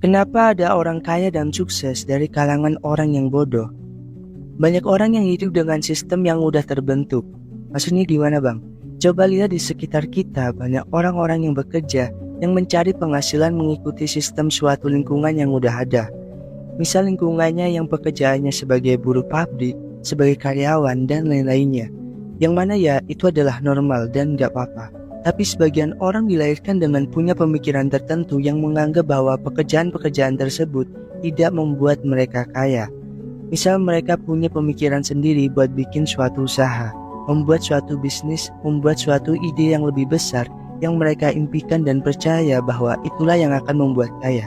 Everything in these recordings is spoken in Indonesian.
Kenapa ada orang kaya dan sukses dari kalangan orang yang bodoh? Banyak orang yang hidup dengan sistem yang udah terbentuk. Maksudnya gimana bang? Coba lihat di sekitar kita, banyak orang-orang yang bekerja yang mencari penghasilan mengikuti sistem suatu lingkungan yang udah ada. Misal lingkungannya yang pekerjaannya sebagai buruh pabrik, sebagai karyawan dan lain-lainnya. Yang mana ya itu adalah normal dan gak apa-apa. Tapi sebagian orang dilahirkan dengan punya pemikiran tertentu yang menganggap bahwa pekerjaan-pekerjaan tersebut tidak membuat mereka kaya. Misal mereka punya pemikiran sendiri buat bikin suatu usaha, membuat suatu bisnis, membuat suatu ide yang lebih besar yang mereka impikan dan percaya bahwa itulah yang akan membuat kaya.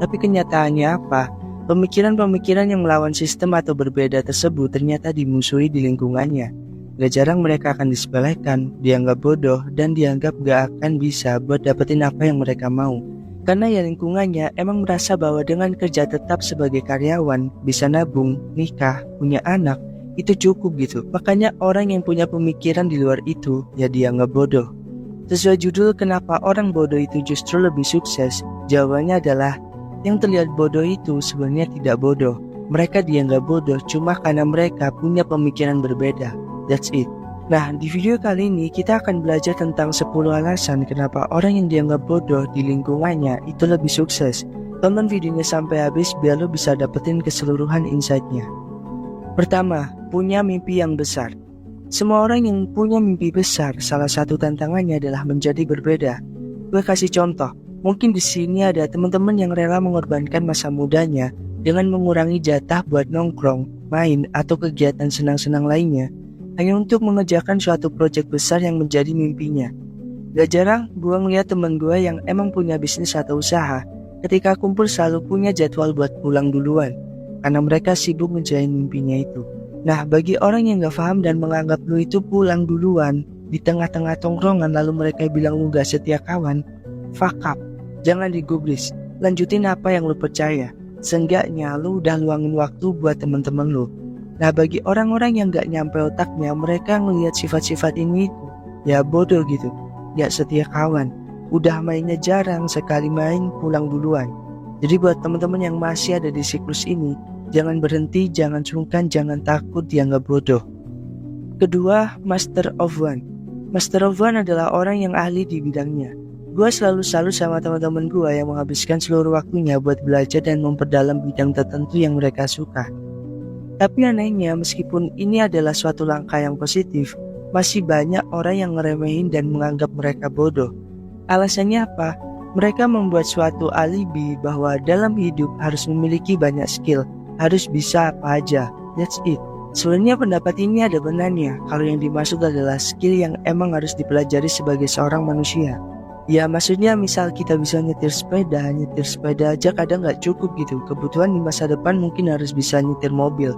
Tapi kenyataannya apa? Pemikiran-pemikiran yang melawan sistem atau berbeda tersebut ternyata dimusuhi di lingkungannya. Gak jarang mereka akan disepelekan, dianggap bodoh, dan dianggap gak akan bisa buat dapetin apa yang mereka mau. Karena ya lingkungannya emang merasa bahwa dengan kerja tetap sebagai karyawan, bisa nabung, nikah, punya anak, itu cukup gitu. Makanya orang yang punya pemikiran di luar itu, ya dianggap bodoh. Sesuai judul kenapa orang bodoh itu justru lebih sukses, jawabannya adalah yang terlihat bodoh itu sebenarnya tidak bodoh. Mereka dianggap bodoh cuma karena mereka punya pemikiran berbeda. That's it. Nah, di video kali ini kita akan belajar tentang 10 alasan kenapa orang yang dianggap bodoh di lingkungannya itu lebih sukses. Tonton videonya sampai habis biar lo bisa dapetin keseluruhan insight-nya. Pertama, punya mimpi yang besar. Semua orang yang punya mimpi besar, salah satu tantangannya adalah menjadi berbeda. Gue kasih contoh, mungkin di sini ada teman-teman yang rela mengorbankan masa mudanya dengan mengurangi jatah buat nongkrong, main, atau kegiatan senang-senang lainnya hanya untuk mengerjakan suatu proyek besar yang menjadi mimpinya. Gak jarang gue ngeliat temen gue yang emang punya bisnis atau usaha, ketika kumpul selalu punya jadwal buat pulang duluan, karena mereka sibuk ngejain mimpinya itu. Nah, bagi orang yang gak paham dan menganggap lu itu pulang duluan, di tengah-tengah tongkrongan lalu mereka bilang lu gak setia kawan, fuck up, jangan digubris, lanjutin apa yang lu percaya. Seenggaknya lu udah luangin waktu buat temen-temen lu. Nah, bagi orang-orang yang gak nyampe otaknya, mereka ngelihat sifat-sifat ini itu ya bodoh gitu, gak setia kawan, udah mainnya jarang, sekali main pulang duluan. Jadi buat teman-teman yang masih ada di siklus ini, jangan berhenti, jangan sungkan, jangan takut dianggap bodoh. Kedua, master of one. Master of one adalah orang yang ahli di bidangnya. Gue selalu salut sama teman-teman gue yang menghabiskan seluruh waktunya buat belajar dan memperdalam bidang tertentu yang mereka suka. Tapi anehnya, meskipun ini adalah suatu langkah yang positif, masih banyak orang yang ngeremehin dan menganggap mereka bodoh. Alasannya apa? Mereka membuat suatu alibi bahwa dalam hidup harus memiliki banyak skill, harus bisa apa aja. That's it. Sebenarnya pendapat ini ada benarnya kalau yang dimaksud adalah skill yang emang harus dipelajari sebagai seorang manusia. Ya maksudnya misal kita bisa nyetir sepeda aja kadang gak cukup gitu. Kebutuhan di masa depan mungkin harus bisa nyetir mobil.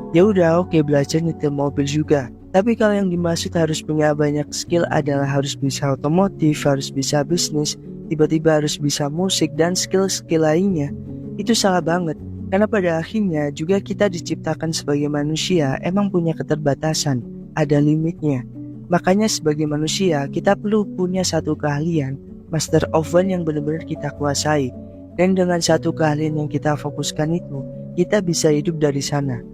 Ya udah oke, belajar nyetir mobil juga. Tapi kalau yang dimaksud harus punya banyak skill adalah harus bisa otomotif, harus bisa bisnis, tiba-tiba harus bisa musik dan skill-skill lainnya. Itu salah banget. Karena pada akhirnya juga kita diciptakan sebagai manusia emang punya keterbatasan, ada limitnya. Makanya sebagai manusia kita perlu punya satu keahlian, master of one yang benar-benar kita kuasai. Dan dengan satu keahlian yang kita fokuskan itu, kita bisa hidup dari sana.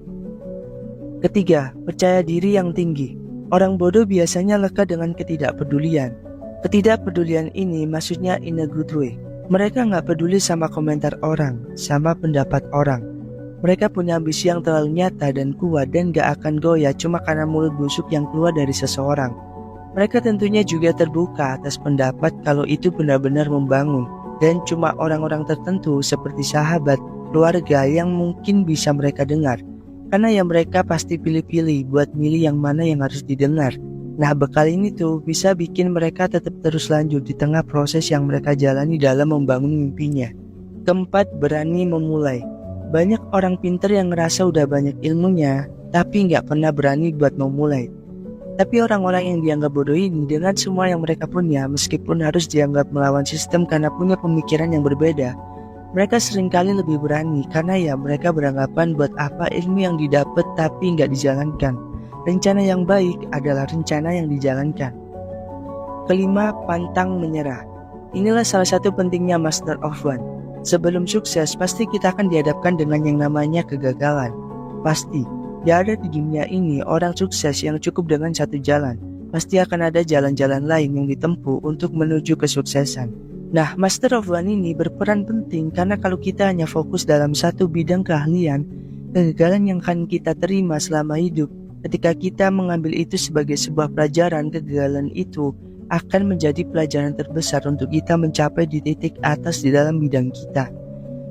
Ketiga, percaya diri yang tinggi. Orang bodoh biasanya lekat dengan ketidakpedulian. Ketidakpedulian ini maksudnya in a good way. Mereka gak peduli sama komentar orang, sama pendapat orang. Mereka punya ambisi yang terlalu nyata dan kuat dan gak akan goyah cuma karena mulut busuk yang keluar dari seseorang. Mereka tentunya juga terbuka atas pendapat kalau itu benar-benar membangun. Dan cuma orang-orang tertentu seperti sahabat, keluarga yang mungkin bisa mereka dengar. Karena ya mereka pasti pilih-pilih buat milih yang mana yang harus didengar. Nah, bekal ini tuh bisa bikin mereka tetap terus lanjut di tengah proses yang mereka jalani dalam membangun mimpinya. Keempat, berani memulai. Banyak orang pinter yang ngerasa udah banyak ilmunya, tapi nggak pernah berani buat memulai. Tapi orang-orang yang dianggap bodoh ini dengan semua yang mereka punya, meskipun harus dianggap melawan sistem karena punya pemikiran yang berbeda, mereka seringkali lebih berani karena ya mereka beranggapan buat apa ilmu yang didapat tapi nggak dijalankan. Rencana yang baik adalah rencana yang dijalankan. Kelima, pantang menyerah. Inilah salah satu pentingnya Master of One. Sebelum sukses, pasti kita akan dihadapkan dengan yang namanya kegagalan. Pasti, tidak ada di dunia ini orang sukses yang cukup dengan satu jalan. Pasti akan ada jalan-jalan lain yang ditempuh untuk menuju kesuksesan. Nah, Master of One ini berperan penting karena kalau kita hanya fokus dalam satu bidang keahlian, kegagalan yang akan kita terima selama hidup, ketika kita mengambil itu sebagai sebuah pelajaran, kegagalan itu akan menjadi pelajaran terbesar untuk kita mencapai di titik atas di dalam bidang kita.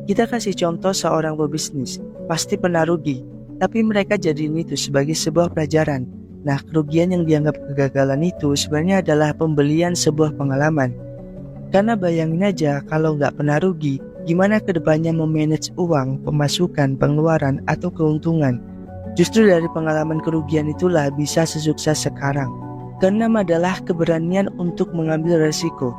Kita kasih contoh seorang pebisnis, pasti pernah rugi, tapi mereka jadiin itu sebagai sebuah pelajaran. Nah, kerugian yang dianggap kegagalan itu sebenarnya adalah pembelian sebuah pengalaman. Karena bayangin aja kalau nggak pernah rugi, gimana kedepannya memanage uang, pemasukan, pengeluaran, atau keuntungan. Justru dari pengalaman kerugian itulah bisa sesukses sekarang. Keenam adalah keberanian untuk mengambil resiko.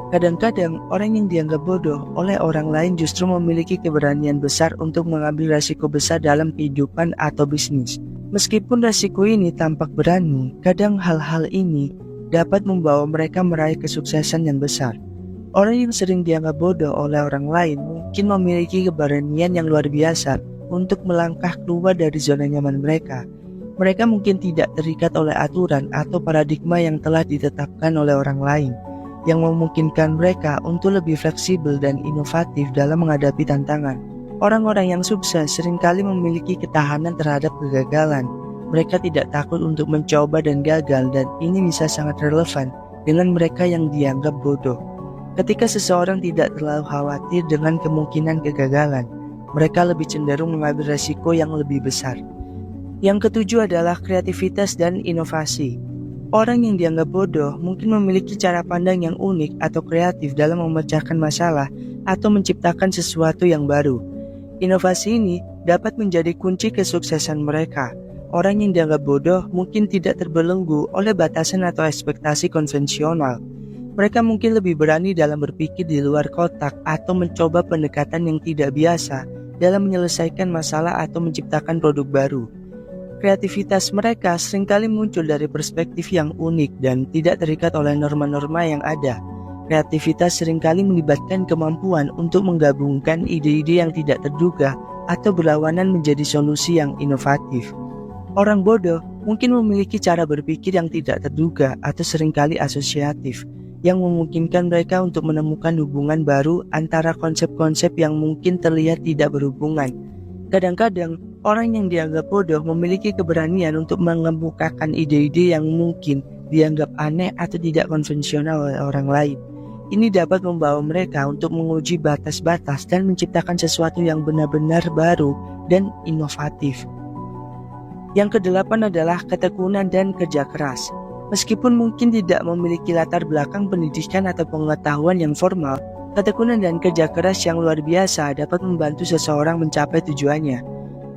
Kadang-kadang orang yang dianggap bodoh oleh orang lain justru memiliki keberanian besar untuk mengambil resiko besar dalam kehidupan atau bisnis. Meskipun resiko ini tampak berani, kadang hal-hal ini dapat membawa mereka meraih kesuksesan yang besar. Orang yang sering dianggap bodoh oleh orang lain mungkin memiliki keberanian yang luar biasa untuk melangkah keluar dari zona nyaman mereka. Mereka mungkin tidak terikat oleh aturan atau paradigma yang telah ditetapkan oleh orang lain, yang memungkinkan mereka untuk lebih fleksibel dan inovatif dalam menghadapi tantangan. Orang-orang yang sukses seringkali memiliki ketahanan terhadap kegagalan. Mereka tidak takut untuk mencoba dan gagal, dan ini bisa sangat relevan dengan mereka yang dianggap bodoh. Ketika seseorang tidak terlalu khawatir dengan kemungkinan kegagalan, mereka lebih cenderung mengambil resiko yang lebih besar. Yang ketujuh adalah kreativitas dan inovasi. Orang yang dianggap bodoh mungkin memiliki cara pandang yang unik atau kreatif dalam memecahkan masalah atau menciptakan sesuatu yang baru. Inovasi ini dapat menjadi kunci kesuksesan mereka. Orang yang dianggap bodoh mungkin tidak terbelenggu oleh batasan atau ekspektasi konvensional. Mereka mungkin lebih berani dalam berpikir di luar kotak atau mencoba pendekatan yang tidak biasa dalam menyelesaikan masalah atau menciptakan produk baru. Kreativitas mereka seringkali muncul dari perspektif yang unik dan tidak terikat oleh norma-norma yang ada. Kreativitas seringkali melibatkan kemampuan untuk menggabungkan ide-ide yang tidak terduga atau berlawanan menjadi solusi yang inovatif. Orang bodoh mungkin memiliki cara berpikir yang tidak terduga atau seringkali asosiatif, yang memungkinkan mereka untuk menemukan hubungan baru antara konsep-konsep yang mungkin terlihat tidak berhubungan. Kadang-kadang, orang yang dianggap bodoh memiliki keberanian untuk mengemukakan ide-ide yang mungkin dianggap aneh atau tidak konvensional oleh orang lain. Ini dapat membawa mereka untuk menguji batas-batas dan menciptakan sesuatu yang benar-benar baru dan inovatif. Yang kedelapan adalah ketekunan dan kerja keras. Meskipun mungkin tidak memiliki latar belakang pendidikan atau pengetahuan yang formal, ketekunan dan kerja keras yang luar biasa dapat membantu seseorang mencapai tujuannya.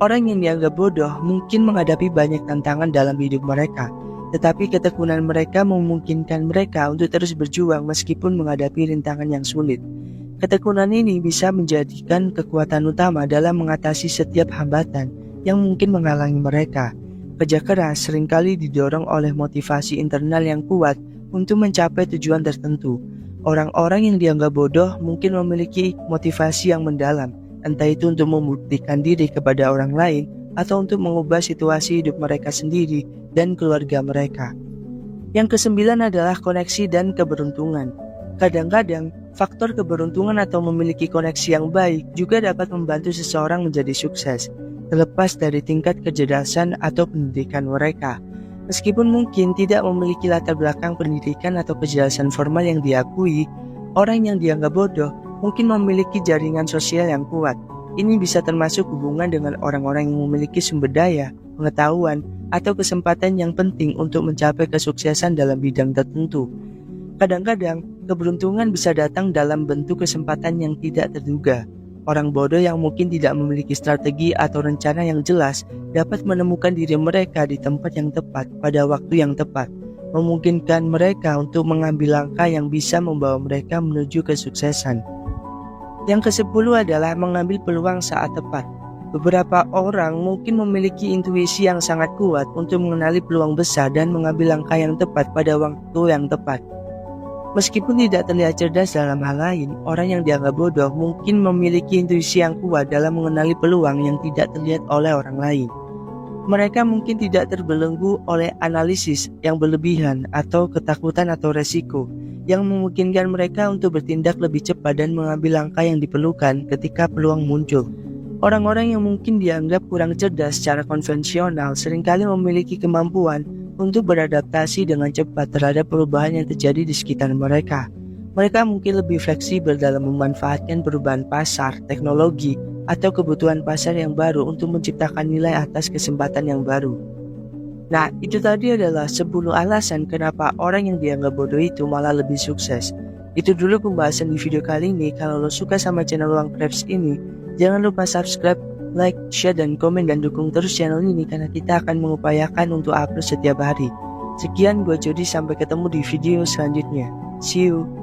Orang yang dianggap bodoh mungkin menghadapi banyak tantangan dalam hidup mereka, tetapi ketekunan mereka memungkinkan mereka untuk terus berjuang meskipun menghadapi rintangan yang sulit. Ketekunan ini bisa menjadikan kekuatan utama dalam mengatasi setiap hambatan yang mungkin menghalangi mereka. Kerja keras seringkali didorong oleh motivasi internal yang kuat untuk mencapai tujuan tertentu. Orang-orang yang dianggap bodoh mungkin memiliki motivasi yang mendalam, entah itu untuk membuktikan diri kepada orang lain atau untuk mengubah situasi hidup mereka sendiri dan keluarga mereka. Yang kesembilan adalah koneksi dan keberuntungan. Kadang-kadang, faktor keberuntungan atau memiliki koneksi yang baik juga dapat membantu seseorang menjadi sukses, terlepas dari tingkat kecerdasan atau pendidikan mereka. Meskipun mungkin tidak memiliki latar belakang pendidikan atau kejelasan formal yang diakui, orang yang dianggap bodoh mungkin memiliki jaringan sosial yang kuat. Ini bisa termasuk hubungan dengan orang-orang yang memiliki sumber daya, pengetahuan, atau kesempatan yang penting untuk mencapai kesuksesan dalam bidang tertentu. Kadang-kadang, keberuntungan bisa datang dalam bentuk kesempatan yang tidak terduga. Orang bodoh yang mungkin tidak memiliki strategi atau rencana yang jelas dapat menemukan diri mereka di tempat yang tepat pada waktu yang tepat, memungkinkan mereka untuk mengambil langkah yang bisa membawa mereka menuju kesuksesan. Yang ke-10 adalah mengambil peluang saat tepat. Beberapa orang mungkin memiliki intuisi yang sangat kuat untuk mengenali peluang besar dan mengambil langkah yang tepat pada waktu yang tepat. Meskipun tidak terlihat cerdas dalam hal lain, orang yang dianggap bodoh mungkin memiliki intuisi yang kuat dalam mengenali peluang yang tidak terlihat oleh orang lain. Mereka mungkin tidak terbelenggu oleh analisis yang berlebihan atau ketakutan atau resiko yang memungkinkan mereka untuk bertindak lebih cepat dan mengambil langkah yang diperlukan ketika peluang muncul. Orang-orang yang mungkin dianggap kurang cerdas secara konvensional seringkali memiliki kemampuan untuk beradaptasi dengan cepat terhadap perubahan yang terjadi di sekitar mereka. Mereka mungkin lebih fleksibel dalam memanfaatkan perubahan pasar, teknologi, atau kebutuhan pasar yang baru untuk menciptakan nilai atas kesempatan yang baru. Nah, itu tadi adalah 10 alasan kenapa orang yang dianggap bodoh itu malah lebih sukses. Itu dulu pembahasan di video kali ini. Kalau lo suka sama channel Uang Preps ini, jangan lupa subscribe, like, share, dan komen, dan dukung terus channel ini karena kita akan mengupayakan untuk upload setiap hari. Sekian, gue Jody, sampai ketemu di video selanjutnya. See you.